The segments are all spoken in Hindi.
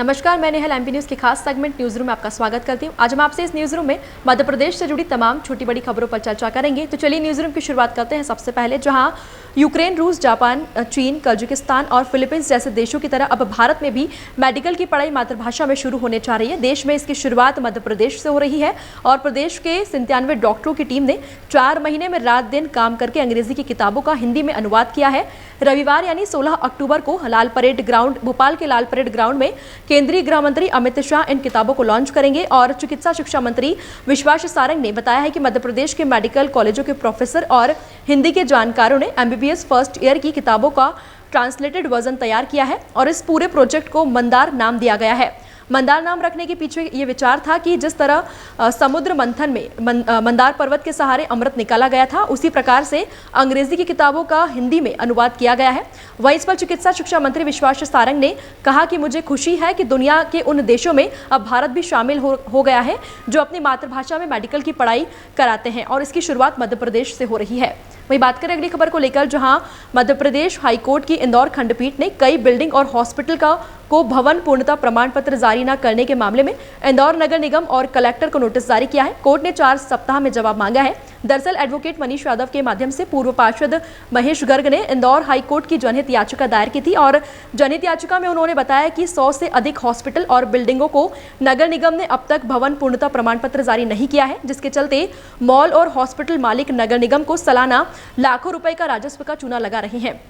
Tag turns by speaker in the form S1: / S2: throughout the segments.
S1: नमस्कार, मैं नेहल एमपी न्यूज़ के खास सेगमेंट न्यूज़ रूम में आपका स्वागत करती हूं। आज हम आपसे इस न्यूज़ रूम में मध्य प्रदेश से जुड़ी तमाम छोटी बड़ी खबरों पर चर्चा करेंगे। तो चलिए न्यूज़ रूम की शुरुआत करते हैं। सबसे पहले जहां यूक्रेन, रूस, जापान, चीन, कजाकिस्तान और फिलीपींस जैसे देशों की तरह अब भारत में भी मेडिकल की पढ़ाई मातृभाषा में शुरू होने जा रही है। देश में इसकी शुरुआत मध्य प्रदेश से हो रही है और प्रदेश के 97 डॉक्टरों की टीम ने 4 महीने में रात दिन काम करके अंग्रेजी की किताबों का हिंदी में अनुवाद किया है। रविवार यानी 16 अक्टूबर को लाल परेड ग्राउंड, भोपाल के लाल परेड ग्राउंड में केंद्रीय गृह मंत्री अमित शाह इन किताबों को लॉन्च करेंगे। और चिकित्सा शिक्षा मंत्री विश्वास सारंग ने बताया है कि मध्य प्रदेश के मेडिकल कॉलेजों के प्रोफेसर और हिंदी के जानकारों ने MBBS फर्स्ट ईयर की किताबों का ट्रांसलेटेड वर्जन तैयार किया है और इस पूरे प्रोजेक्ट को मंदार नाम दिया गया है। मंदार नाम रखने के पीछे ये विचार था कि जिस तरह समुद्र मंथन में मंदार पर्वत के सहारे अमृत निकाला गया था, उसी प्रकार से अंग्रेजी की किताबों का हिंदी में अनुवाद किया गया है। वहीं इस पर चिकित्सा शिक्षा मंत्री विश्वास सारंग ने कहा कि मुझे खुशी है कि दुनिया के उन देशों में अब भारत भी शामिल हो गया है जो अपनी मातृभाषा में मेडिकल की पढ़ाई कराते हैं और इसकी शुरुआत मध्य प्रदेश से हो रही है। वही बात करें अगली खबर को लेकर, जहां मध्य प्रदेश हाईकोर्ट की इंदौर खंडपीठ ने कई बिल्डिंग और हॉस्पिटल को भवन पूर्णता प्रमाण पत्र जारी न करने के मामले में इंदौर नगर निगम और कलेक्टर को नोटिस जारी किया है। कोर्ट ने 4 सप्ताह में जवाब मांगा है। दरअसल एडवोकेट मनीष यादव के माध्यम से पूर्व पार्षद महेश गर्ग ने इंदौर हाईकोर्ट की जनहित याचिका दायर की थी और जनहित याचिका में उन्होंने बताया कि 100 से अधिक हॉस्पिटल और बिल्डिंगों को नगर निगम ने अब तक भवन पूर्णता प्रमाण पत्र जारी नहीं किया है, जिसके चलते मॉल और हॉस्पिटल मालिक नगर निगम को सालाना लाखों रुपए का राजस्व का चूना लगा रहे हैं।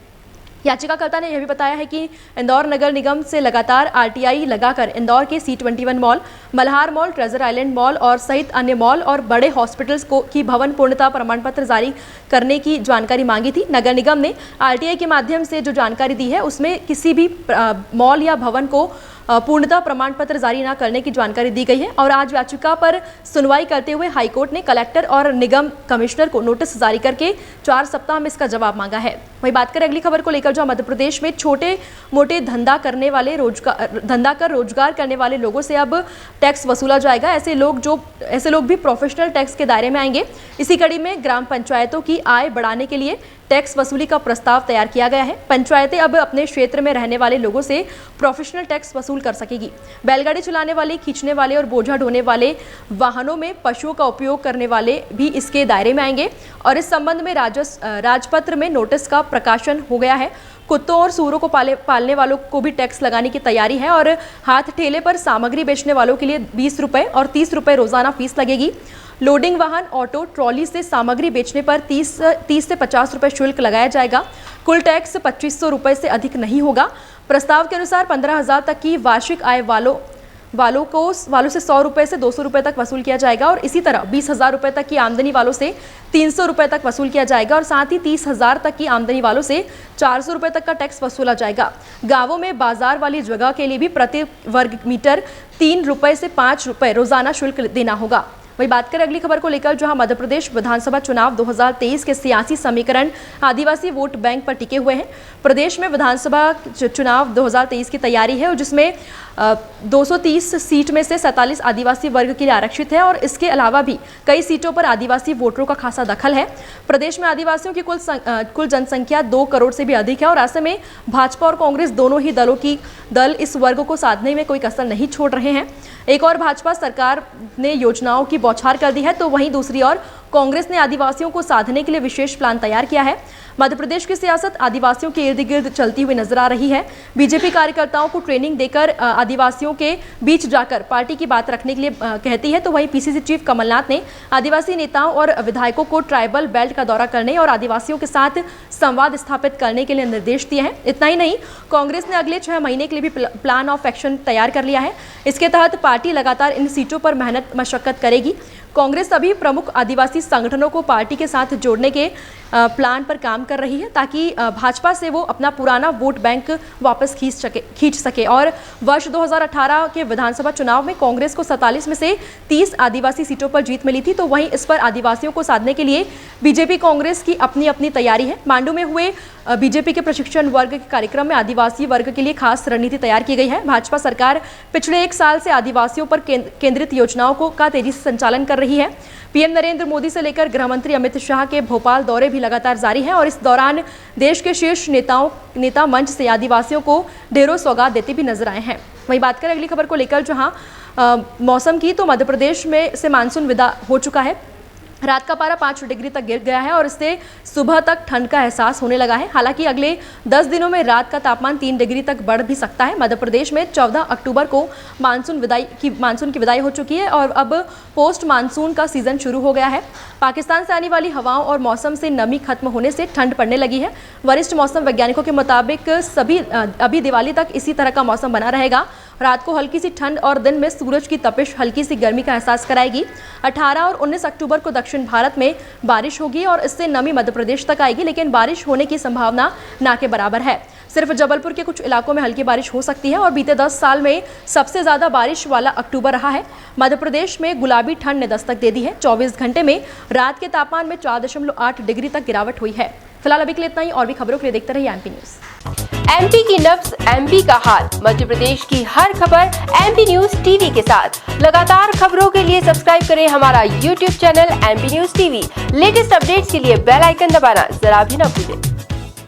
S1: याचिकाकर्ता ने यह भी बताया है कि इंदौर नगर निगम से लगातार RTI लगाकर इंदौर के C21 mall, Malhar mall, treasure island mall और सहित अन्य मॉल और बड़े हॉस्पिटल्स की भवन पूर्णता प्रमाण पत्र जारी करने की जानकारी मांगी थी। नगर निगम ने RTI के माध्यम से जो जानकारी दी है उसमें किसी भी मॉल या भवन को पूर्णता प्रमाण पत्र जारी न करने की जानकारी दी गई है। और आज याचिका पर सुनवाई करते हुए हाईकोर्ट ने कलेक्टर और निगम कमिश्नर को नोटिस जारी करके 4 सप्ताह में इसका जवाब मांगा है। वहीं बात करें अगली खबर को लेकर, जहां मध्य प्रदेश में छोटे मोटे धंधा कर रोजगार करने वाले लोगों से अब टैक्स वसूला जाएगा। ऐसे लोग भी प्रोफेशनल टैक्स के दायरे में आएंगे। इसी कड़ी में ग्राम पंचायतों की आय बढ़ाने के लिए टैक्स वसूली का प्रस्ताव तैयार किया गया है। पंचायतें अब अपने क्षेत्र में रहने वाले लोगों से प्रोफेशनल टैक्स वसूल कर सकेगी। बैलगाड़ी चलाने वाले, खींचने वाले और बोझा ढोने वाले वाहनों में पशुओं का उपयोग करने वाले भी इसके दायरे में आएंगे और इस संबंध में राजपत्र में नोटिस का प्रकाशन हो गया है। कुत्तों और सूरों को पालने वालों को भी टैक्स लगाने की तैयारी है और हाथ ठेले पर सामग्री बेचने वालों के लिए 20 रुपये और 30 रुपये रोजाना फीस लगेगी। लोडिंग वाहन, ऑटो, ट्रॉली से सामग्री बेचने पर 30 से 50 रुपये शुल्क लगाया जाएगा। कुल टैक्स 2500 रुपये से अधिक नहीं होगा। प्रस्ताव के अनुसार 15,000 तक की वार्षिक आय वालों से 100 रुपये से 200 रुपये तक वसूल किया जाएगा और इसी तरह 20,000 रुपये तक की आमदनी वालों से 300 रुपये तक वसूल किया जाएगा और साथ ही 30,000 तक की आमदनी वालों से 400 रुपये तक का टैक्स वसूला जाएगा। गांवों में बाजार वाली जगह के लिए भी प्रति वर्ग मीटर 3 रुपये से 5 रुपये रोजाना शुल्क देना होगा। वही बात करें अगली खबर को लेकर, जहां मध्य प्रदेश विधानसभा चुनाव 2023 के सियासी समीकरण आदिवासी वोट बैंक पर टिके हुए हैं। प्रदेश में विधानसभा चुनाव 2023 की तैयारी है और जिसमें 230 सीट में से 47 आदिवासी वर्ग के लिए आरक्षित है और इसके अलावा भी कई सीटों पर आदिवासी वोटरों का खासा दखल है। प्रदेश में आदिवासियों की कुल जनसंख्या 2 करोड़ से भी अधिक है और ऐसे में भाजपा और कांग्रेस दोनों ही दल इस वर्ग को साधने में कोई कसर नहीं छोड़ रहे हैं। एक और भाजपा सरकार ने योजनाओं की बौछार कर दी है तो वहीं दूसरी ओर कांग्रेस ने आदिवासियों को साधने के लिए विशेष प्लान तैयार किया है। मध्य प्रदेश की सियासत आदिवासियों के इर्द गिर्द चलती हुई नजर आ रही है। बीजेपी कार्यकर्ताओं को ट्रेनिंग देकर आदिवासियों के बीच जाकर पार्टी की बात रखने के लिए कहती है तो वहीं PCC चीफ कमलनाथ ने आदिवासी नेताओं और विधायकों को ट्राइबल बेल्ट का दौरा करने और आदिवासियों के साथ संवाद स्थापित करने के लिए निर्देश दिए हैं। इतना ही नहीं, कांग्रेस ने अगले 6 महीने के लिए भी प्लान ऑफ एक्शन तैयार कर लिया है। इसके तहत पार्टी लगातार इन सीटों पर मेहनत मशक्कत करेगी। कांग्रेस सभी प्रमुख आदिवासी संगठनों को पार्टी के साथ जोड़ने के प्लान पर काम कर रही है ताकि भाजपा से वो अपना पुराना वोट बैंक वापस खींच सके। और वर्ष 2018 के विधानसभा चुनाव में कांग्रेस को 47 में से 30 आदिवासी सीटों पर जीत मिली थी तो वहीं इस पर आदिवासियों को साधने के लिए बीजेपी कांग्रेस की अपनी अपनी तैयारी है। मांडू में हुए बीजेपी के प्रशिक्षण वर्ग के कार्यक्रम में आदिवासी वर्ग के लिए खास रणनीति तैयार की गई है। भाजपा सरकार पिछले 1 साल से आदिवासियों पर केंद्रित योजनाओं का तेजी से संचालन कर रही है। पीएम नरेंद्र मोदी से लेकर गृह मंत्री अमित शाह के भोपाल दौरे भी लगातार जारी हैं और इस दौरान देश के शीर्ष नेता मंच से आदिवासियों को ढेरों सौगात देते भी नजर आए हैं। वहीं बात करें अगली खबर को लेकर, जहां मौसम की, तो मध्य प्रदेश में से मानसून विदा हो चुका है। रात का पारा 5 डिग्री तक गिर गया है और इससे सुबह तक ठंड का एहसास होने लगा है। हालांकि अगले 10 दिनों में रात का तापमान 3 डिग्री तक बढ़ भी सकता है। मध्य प्रदेश में 14 अक्टूबर को मानसून की विदाई हो चुकी है और अब पोस्ट मानसून का सीजन शुरू हो गया है। पाकिस्तान से आने वाली हवाओं और मौसम से नमी खत्म होने से ठंड पड़ने लगी है। वरिष्ठ मौसम वैज्ञानिकों के मुताबिक अभी दिवाली तक इसी तरह का मौसम बना रहेगा। रात को हल्की सी ठंड और दिन में सूरज की तपिश हल्की सी गर्मी का एहसास कराएगी। 18 और 19 अक्टूबर को दक्षिण भारत में बारिश होगी और इससे नमी मध्य प्रदेश तक आएगी, लेकिन बारिश होने की संभावना ना के बराबर है। सिर्फ जबलपुर के कुछ इलाकों में हल्की बारिश हो सकती है और बीते 10 साल में सबसे ज्यादा बारिश वाला अक्टूबर रहा है। मध्य प्रदेश में गुलाबी ठंड ने दस्तक दे दी है। 24 घंटे में रात के तापमान में 4.8 डिग्री तक गिरावट हुई है। फिलहाल अभी के लिए इतना ही। और भी खबरों के लिए देखते रहिए एमपी न्यूज।
S2: एमपी की नब्ज, एमपी का हाल, मध्य प्रदेश की हर खबर एमपी न्यूज टीवी के साथ। लगातार खबरों के लिए सब्सक्राइब करें हमारा YouTube channel MP news TV. Latest updates के लिए बेल आइकन दबाना जरा भी न भूलें।